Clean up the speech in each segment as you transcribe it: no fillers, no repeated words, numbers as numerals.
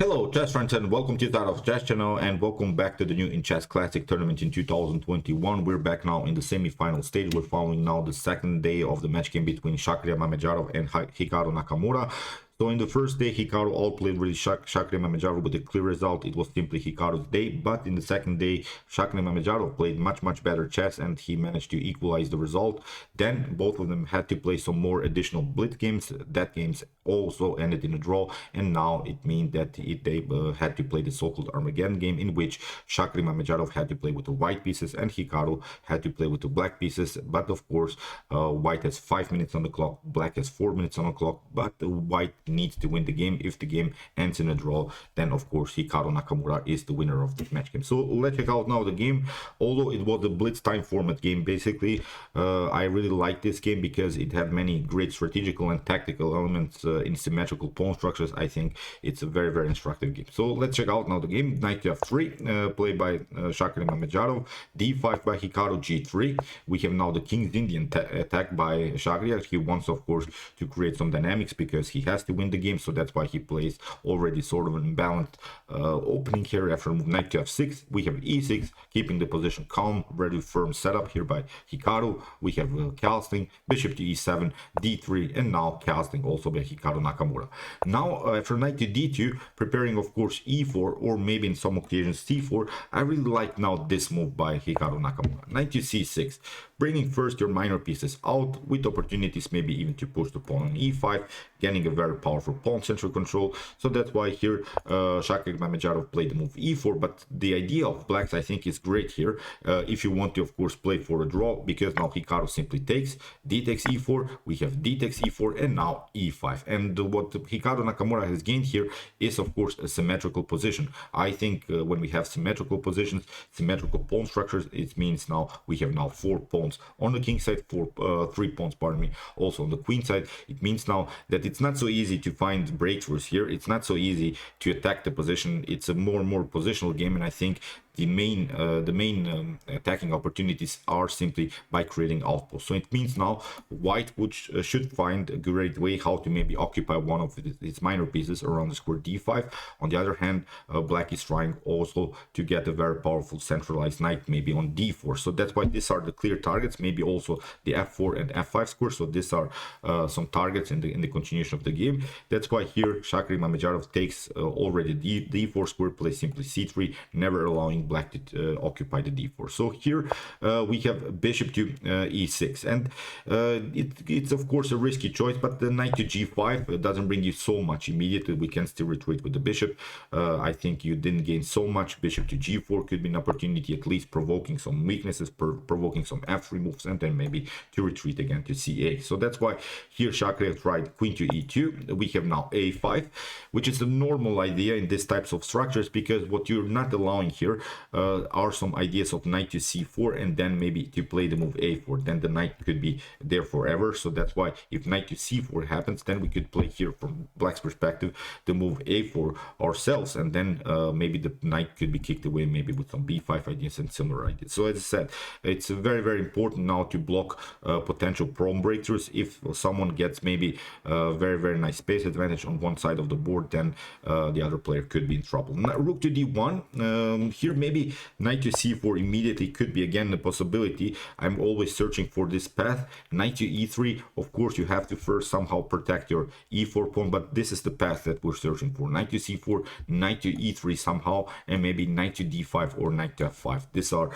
Hello chess friends and welcome to the Chess channel and welcome back to the new In Chess Classic tournament in 2021. We're back now in the semi-final stage. We're following now the second day of the match game between Mamedyarov and Hikaru Nakamura. So in the first day, Hikaru outplayed really Mamedyarov with a clear result. It was simply Hikaru's day. But in the second day, Mamedyarov played much better chess and he managed to equalize the result. Then both of them had to play some more additional blitz games. That games also ended in a draw, and now it means that they had to play the so-called Armageddon game, in which Mamedyarov had to play with the white pieces and Hikaru had to play with the black pieces. But of course, white has 5 minutes on the clock, black has 4 minutes on the clock, but the white needs to win the game. If the game ends in a draw, then of course Hikaru Nakamura is the winner of this match game. So let's check out now the game. Although it was a blitz time format game, basically I really like this game because it had many great strategical and tactical elements in symmetrical pawn structures. I think it's a very instructive game. So let's check out now the game. Knight to f3 played by Mamedyarov, d5 by Hikaru, g3. We have now the King's Indian attack by Shagriar. He wants of course to create some dynamics because he has to win the game, so that's why he plays already sort of an imbalanced opening here. After move knight to f6, we have e6, keeping the position calm, very firm setup here by Hikaru. We have castling, bishop to e7, d3, and now castling also by Hikaru Nakamura. Now after knight to d2, preparing of course e4 or maybe in some occasions c4. I really like now this move by Hikaru Nakamura. Knight to c6, bringing first your minor pieces out with opportunities maybe even to push the pawn on e5, getting a very powerful pawn central control. So that's why here Mamedyarov played the move e4. But the idea of blacks I think is great here if you want to of course play for a draw, because now Hikaru simply takes, d takes e4, we have d takes e4, and now e5. And what Hikaru Nakamura has gained here is of course a symmetrical position. I think when we have symmetrical positions, symmetrical pawn structures, it means now we have now 4 pawns on the king side, 3 pawns, pardon me, also on the queen side. It means now that it's not so easy to find breakthroughs here. It's not so easy to attack the position. It's a more positional game, and I think the main attacking opportunities are simply by creating outposts. So it means now white should find a great way how to maybe occupy one of its minor pieces around the square d5. On the other hand, black is trying also to get a very powerful centralized knight maybe on d4. So that's why these are the clear targets. Maybe also the f4 and f5 square. So these are some targets in the continuation of the game. That's why here Mamedyarov takes already d4 square, plays simply c3, never allowing black to occupy the d4. So here we have bishop to e6, and it's of course a risky choice, but the knight to g5 doesn't bring you so much immediately. We can still retreat with the bishop. I think you didn't gain so much. Bishop to g4 could be an opportunity, at least provoking some weaknesses, provoking some f3 moves, and then maybe to retreat again to c8. So that's why here Shagriar tried queen to e2. We have now a5, which is a normal idea in these types of structures, because what you're not allowing here are some ideas of knight to c4 and then maybe to play the move a4. Then the knight could be there forever. So that's why if knight to c4 happens, then we could play here from black's perspective the move a4 ourselves, and then maybe the knight could be kicked away maybe with some b5 ideas and similar ideas. So as I said, it's very important now to block potential pawn breakthroughs. If someone gets maybe very nice space advantage on one side of the board, then the other player could be in trouble. Now, rook to d1, here maybe knight to c4 immediately could be again a possibility. I'm always searching for this path. Knight to e3, of course you have to first somehow protect your e4 pawn, but this is the path that we're searching for. Knight to c4, knight to e3 somehow, and maybe knight to d5 or knight to f5. These are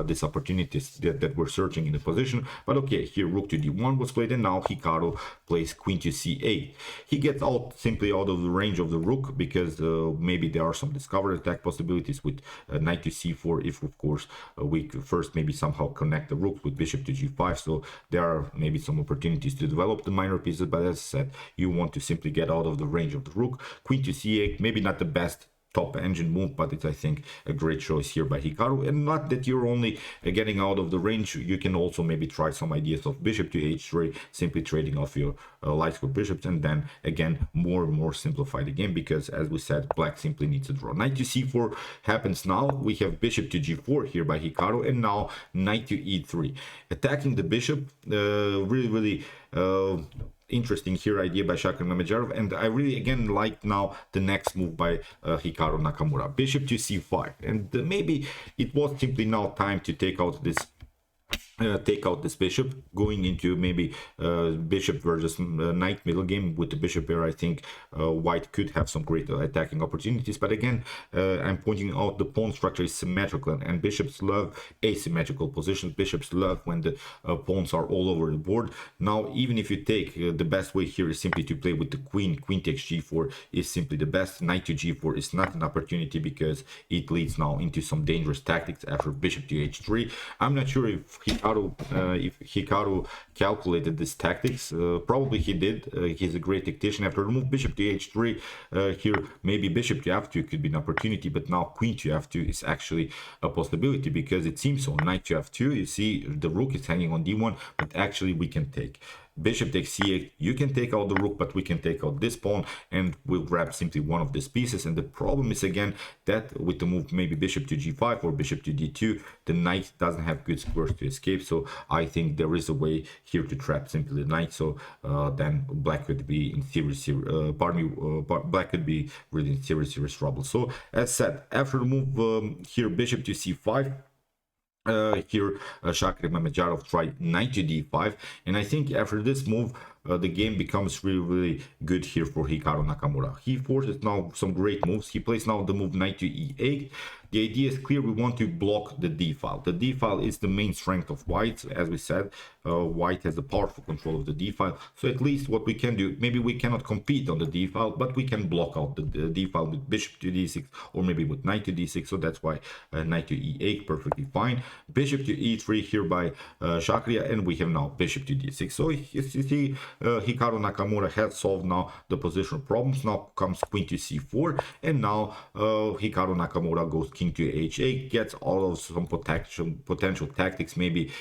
these opportunities that we're searching in the position. But okay, here rook to d1 was played, and now Hikaru plays queen to c8. He gets simply out of the range of the rook because maybe there are some discovered attack possibilities with knight to c4, if of course we first maybe somehow connect the rook with bishop to g5. So there are maybe some opportunities to develop the minor pieces, but as I said, you want to simply get out of the range of the rook. Queen to c8, maybe not the best top engine move, but it's I think a great choice here by Hikaru. And not that you're only getting out of the range, you can also maybe try some ideas of bishop to h3, simply trading off your light square bishops, and then again more simplify the game, because as we said, black simply needs to draw. Knight to c4 happens now. We have bishop to g4 here by Hikaru, and now knight to e3, attacking the bishop. Really interesting here idea by Shakir Mamedyarov, and I really again like now the next move by Hikaru Nakamura, bishop to c5, and maybe it was simply now time to take out this bishop, going into maybe bishop versus knight middle game. With the bishop here, I think white could have some great attacking opportunities, but again, I'm pointing out the pawn structure is symmetrical, and bishops love asymmetrical positions. Bishops love when the pawns are all over the board. Now, even if you take the best way here is simply to play with the queen takes g4 is simply the best. Knight to g4 is not an opportunity because it leads now into some dangerous tactics after bishop to h3. I'm not sure if Hikaru calculated this tactics. Probably he did. He's a great tactician. After remove bishop to h3, here maybe bishop to f2 could be an opportunity, but now queen to f2 is actually a possibility, because it seems so. Knight to f2, you see the rook is hanging on d1, but actually we can take bishop takes c8. You can take out the rook, but we can take out this pawn, and we'll grab simply one of these pieces. And the problem is again that with the move maybe bishop to g5 or bishop to d2, the knight doesn't have good squares to escape. So I think there is a way here to trap simply the knight. So then black could be in serious black could be really in serious trouble. So as said, after the move here bishop to c5, here Shakir Mamedyarov tried knight to d5, and I think after this move the game becomes really good here for Hikaru Nakamura. He forces now some great moves. He plays now the move knight to e8. The idea is clear. We want to block the d file. The d file is the main strength of white. As we said, white has the powerful control of the d file. So at least what we can do, maybe we cannot compete on the d file, but we can block out the d file with bishop to d6 or maybe with knight to d6. So that's why knight to e8 perfectly fine. Bishop to e3 here by Shakir, and we have now bishop to d6. So you see Hikaru Nakamura has solved now the positional problems. Now comes queen to c4, and now Hikaru Nakamura goes king to h8, gets all of some potential tactics. Maybe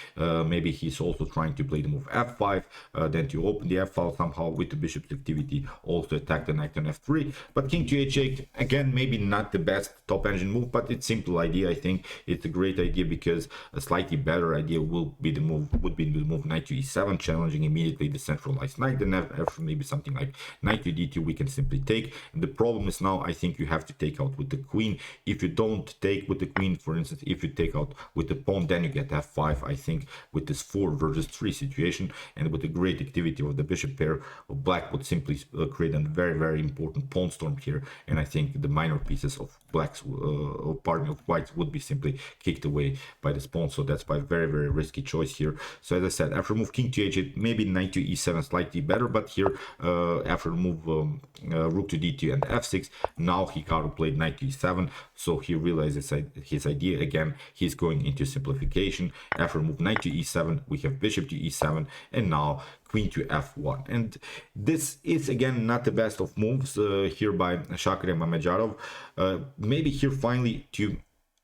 he's also trying to play the move f5, then to open the f file somehow with the bishop's activity, also attack the knight on f3. But king to h8 again, maybe not the best top engine move, but it's simple idea. I think it's a great idea, because a slightly better idea would be the move knight to e7, challenging immediately the centralized knight. Then after maybe something like knight to d2 we can simply take. And the problem is now I think you have to take out with the queen. If you don't take with the queen, for instance, if you take out with the pawn, then you get f5. I think with this 4 versus 3 situation, and with the great activity of the bishop pair, black would simply create a very important pawn storm here, and I think the minor pieces of black's pardon of white's would be simply kicked away by this pawn. So that's my very risky choice here. So as I said, after move king to h8, maybe knight to e7 slightly better, but here after move rook to d2 and f6, now Hikaru played knight to e7. So he realizes his idea again. He's going into simplification. After move knight to e7, we have bishop to e7, and now queen to f1. And this is again not the best of moves here by Shakir Mamedyarov. Maybe here finally to,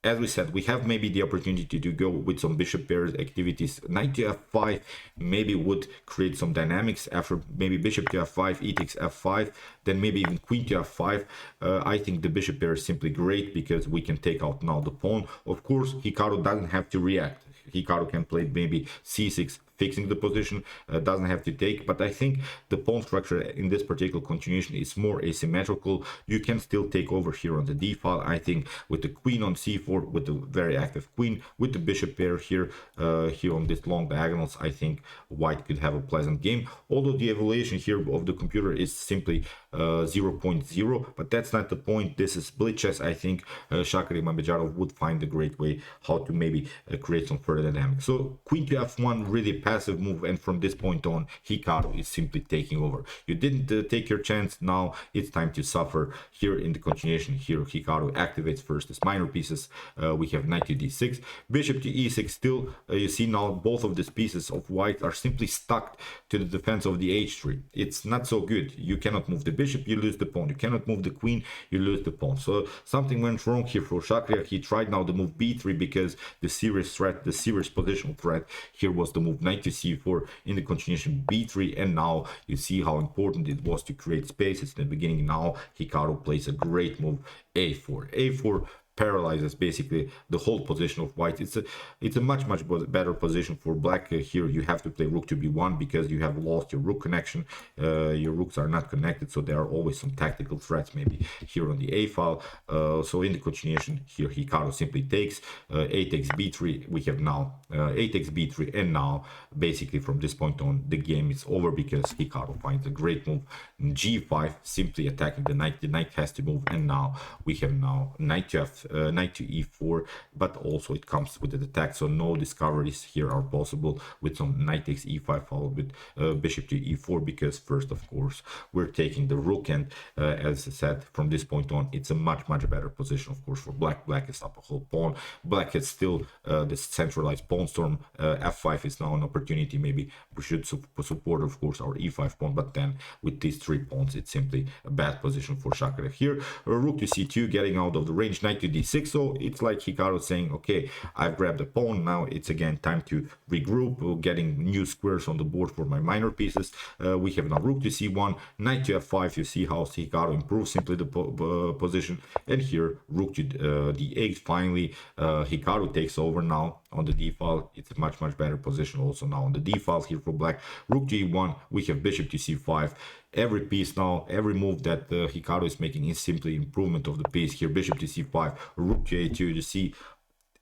as we said, we have maybe the opportunity to go with some bishop pairs activities. Knight to f5 maybe would create some dynamics. After maybe bishop to f5, e takes f5, then maybe even queen to f5. I think the bishop pair is simply great, because we can take out now the pawn. Of course, Hikaru doesn't have to react. Hikaru can play maybe c6, fixing the position, doesn't have to take. But I think the pawn structure in this particular continuation is more asymmetrical. You can still take over here on the d file. I think with the queen on c4, with the very active queen, with the bishop pair here on this long diagonals, I think white could have a pleasant game. Although the evaluation here of the computer is simply 0.0, but that's not the point. This is split chess. I think Shakir Mamedyarov would find a great way how to maybe create some further dynamics. So queen to f1, really passive move, and from this point on Hikaru is simply taking over. You didn't take your chance. Now it's time to suffer. Here in the continuation, here Hikaru activates first his minor pieces. We have knight to d6, bishop to e6. Still you see now both of these pieces of white are simply stuck to the defense of the h3. It's not so good. You cannot move the bishop, you lose the pawn. You cannot move the queen, you lose the pawn. So something went wrong here for Shakir. He tried now the move b3, because the serious threat, the serious positional threat here was the move knight to c4 in the continuation b3, and now you see how important it was to create spaces in the beginning. Now Hikaru plays a great move a4. paralyzes basically the whole position of white. It's a much better position for black. Here you have to play rook to b1 because you have lost your rook connection. Your rooks are not connected, so there are always some tactical threats maybe here on the a file. So in the continuation here, Hikaru simply takes 8 takes b3. We have now 8 takes b3, and now basically from this point on the game is over because Hikaru finds a great move, g5, simply attacking the knight. The knight has to move, and now we have now knight to e4, but also it comes with the attack, so no discoveries here are possible with some knight takes e5 followed with bishop to e4, because first of course we're taking the rook, and as I said, from this point on it's a much better position of course for black. Black is up a whole pawn. Black is still the centralized pawn storm. f5 is now an opportunity. Maybe we should support of course our e5 pawn, but then with these 3 pawns it's simply a bad position for Shakira. Here rook to c2, getting out of the range, knight to d6. So it's like Hikaru saying, okay, I've grabbed a pawn, now it's again time to regroup, getting new squares on the board for my minor pieces. We have now rook to c1, knight to f5. You see how Hikaru improves simply the position, and here rook to d8. Finally Hikaru takes over now on the d file. It's a much better position also now on the d file here for black. Rook to e1, we have bishop to c5. Every piece now, every move that Hikaru is making is simply improvement of the piece. Here bishop to c5, rook to a2. You see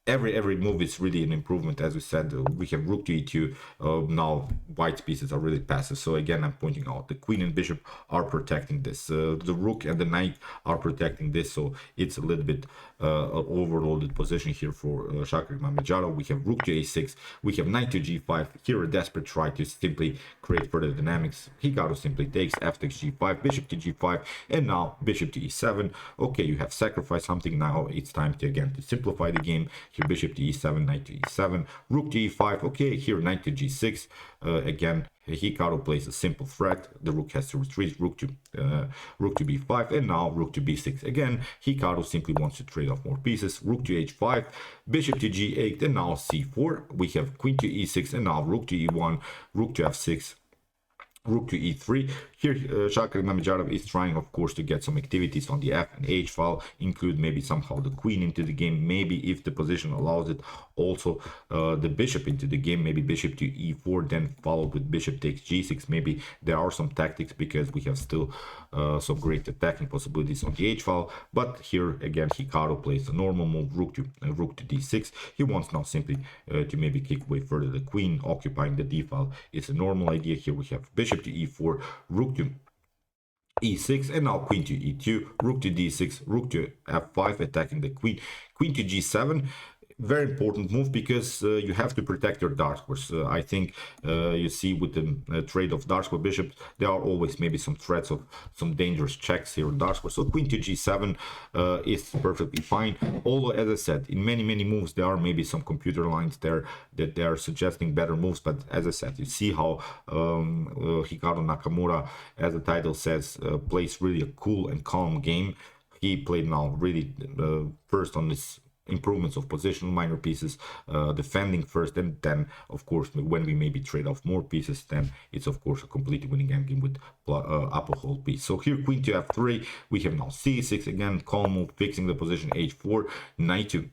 every move is really an improvement. As we said, we have rook to e2. Now white pieces are really passive, so again I'm pointing out the queen and bishop are protecting this, the rook and the knight are protecting this, so it's a little bit overloaded position here for Shakira Mamedyarov. We have rook to a6, we have knight to g5. Here a desperate try to simply create further dynamics. Hikaru simply takes f takes g5, bishop to g5, and now bishop to e7. Okay, you have sacrificed something, now it's time to again to simplify the game. Here bishop to e7, knight to e7, rook to e5. Okay, here knight to g6. Again Hikaru plays a simple threat. The rook has to retreat, rook to b5, and now rook to b6. Again Hikaru simply wants to trade off more pieces. Rook to h5, bishop to g8, and now c4. We have queen to e6, and now rook to e1, rook to f6, rook to e3. Here Shakira Mamedyarov is trying of course to get some activities on the f and h file, include maybe somehow the queen into the game, maybe if the position allows it also the bishop into the game, maybe bishop to e4 then followed with bishop takes g6. Maybe there are some tactics because we have still some great attacking possibilities on the h file, but here again Hikaru plays a normal move, rook to d6. He wants now simply to maybe kick away further the queen, occupying the d file. It's a normal idea. Here we have bishop to e4, rook to e6, and now queen to e2, rook to d6, rook to f5, attacking the queen, queen to g7. Very important move because you have to protect your dark horse. I think you see with the trade of dark horse bishop, there are always maybe some threats of some dangerous checks here on dark horse. So queen to g7 is perfectly fine. Although, as I said, in many moves there are maybe some computer lines there that they are suggesting better moves. But as I said, you see how Hikaru Nakamura, as the title says, plays really a cool and calm game. He played now really first on this improvements of positional minor pieces, defending first, and then of course when we maybe trade off more pieces, then it's of course a completely winning game with up a whole piece. So here queen to f3, we have now c6, again calm move, fixing the position, h4, knight to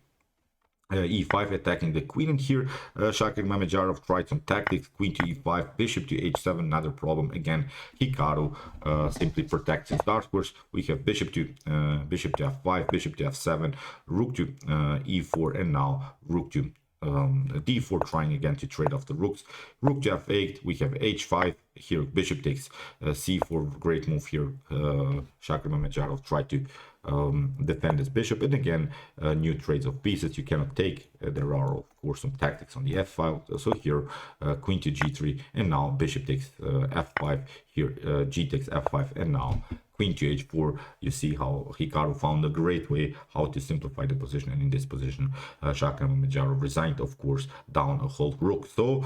e5, attacking the queen, and here Shakira Mamedyarov tried some tactics, queen to e5, bishop to h7, another problem. Again Hikaru simply protects his dark horse. We have bishop to f5, bishop to f7, rook to e4, and now rook to d4, trying again to trade off the rooks. Rook to f8, we have h5. Here bishop takes c4, great move here. Shakira Mamedyarov tried to defend this bishop, and again new trades of pieces you cannot take. There are of course some tactics on the f file. So here queen to g3, and now bishop takes f5. Here g takes f5, and now queen to h4. You see how Hikaru found a great way how to simplify the position, and in this position Shakira Mamedyarov resigned of course down a whole rook. So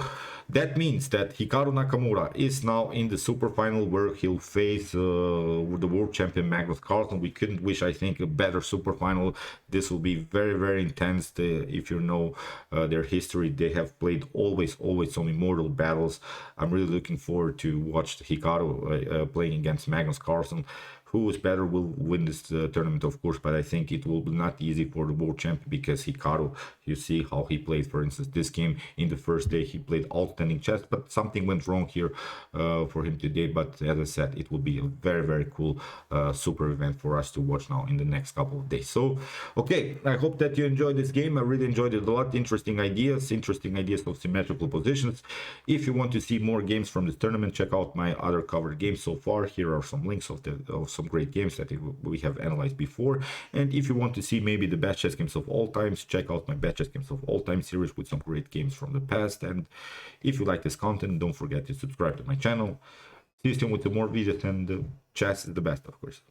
that means that Hikaru Nakamura is now in the super final, where he'll face the world champion Magnus Carlsen. We couldn't wish, I think, a better super final. This will be very intense. If you know their history, they have played always some immortal battles. I'm really looking forward to watch Hikaru playing against Magnus Carlsen, who is better will win this tournament, of course, but I think it will be not easy for the world champion, because Hikaru, you see how he played. For instance, this game in the first day he played outstanding chess, but something went wrong here for him today. But as I said, it will be a very, very cool super event for us to watch now in the next couple of days. So okay, I hope that you enjoyed this game. I really enjoyed it a lot. Interesting ideas of symmetrical positions. If you want to see more games from this tournament, check out my other covered games so far. Here are some links of some great games that we have analyzed before. And if you want to see maybe the best chess games of all times, check out my best chess games of all time series with some great games from the past. And if you like this content, don't forget to subscribe to my channel. See you soon with some more videos, and chess is the best, of course.